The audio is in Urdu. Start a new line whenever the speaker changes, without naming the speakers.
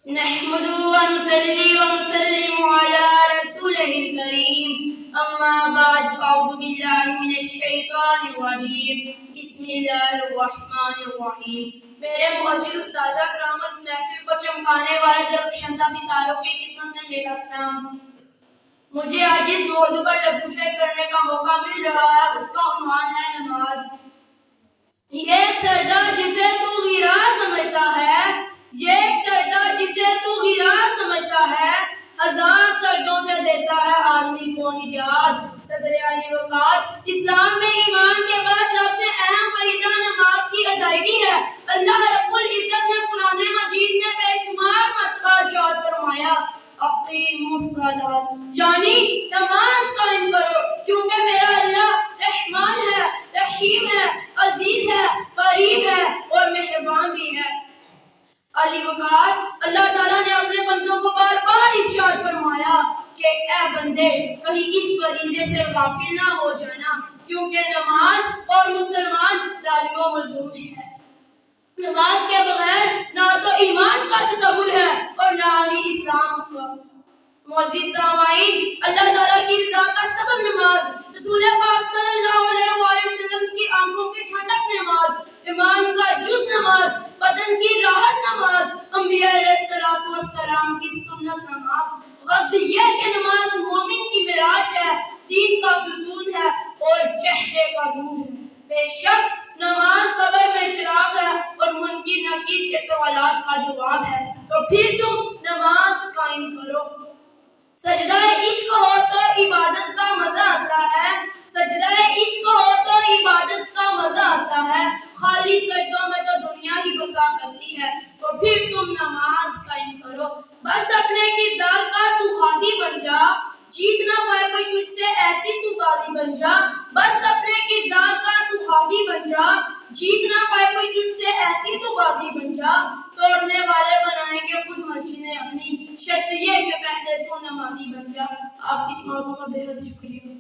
نحمده ونصلي ونسلم على رسوله الكريم أما بعد فأعوذ بالله من الشيطان الرجيم بسم الله الرحمن الرحيم میرے معزز استاذہ کرام اس محفل کو چمکانے والے درخشندہ ستاروں کی خدمت میں میرا سلام۔ مجھے آج اس موضوع پر لفظ کرنے کا موقع مل رہا ہے، اس کا عنوان ہے نماز۔ یہ سجدہ جسے تو غیرہ سمجھتا ہے، یہ سجدہ جسے تو غیرہ سمجھتا ہے، ہزار سجدوں سے دیتا ہے آدمی کو نجات۔ صدر علی وقار اسلام میں ایمان کے بعد سب سے اہم فریضہ نماز کی ادائیگی ہے۔ اللہ رب العزت نے قرآن مجید میں بے شمار مرتبہ ارشاد فرمایا اقیموا الصلاۃ، یعنی نماز قائم کرو، کیونکہ میرا اللہ رحمان ہے، رحیم ہے، عزیز ہے، قریب ہے اور مہربان بھی ہے۔ علی وقار اللہ تعالیٰ نے اپنے بندوں کو بار بار ارشاد فرمایا کہ اے بندے کہیں اس فریضے سے غافل نہ ہو جانا، کیونکہ نماز اور مسلمان لازم و ملزوم ہے۔ نماز کے بغیر نہ تو ایمان کا تصور ہے اور نہ ہی اسلام کا۔ معزز سامعین، اللہ تعالیٰ کی رضا کا سبب نماز، رسول پاک صلی اللہ علیہ وسلم کی آنکھوں کی ٹھنڈک نماز، ایمان کا جز نماز، بدن کی راحت نماز، انبیاء علیہ السلام کی سنت نماز۔ غرض یہ کہ نماز مومن کی معراج ہے، دین کا ستون ہے اور چہرے کا نور ہے۔ بے شک نماز قبر میں چراغ ہے اور منکر نکیر کے سوالات کا جواب ہے، تو پھر تم نماز قائم کرو۔ سجدہ عشق ہو تو عبادت کا مزہ آتا ہے، سجدہ عشق ہو تو عبادت کا مزہ آتا ہے، خالی سجدوں میں تو دنیا ہی بسا کرتی ہے، تو پھر تم نماز قائم کرو۔ بس اپنے کردار کا تو غازی بن جا، جیت نہ پائے کوئی تجھ سے ایسی تو غازی بن جا۔ بس اپنے کردار کا تو غازی بن جا، جیت نہ پائے کوئی تجھ سے ایسی تو غازی بن جا۔ توڑنے والے بنائیں گے خود مسجدیں اپنی، شرط یہ کہ پہلے تو نمازی بن جا۔ آپ کی سماعتوں کا بے حد شکریہ۔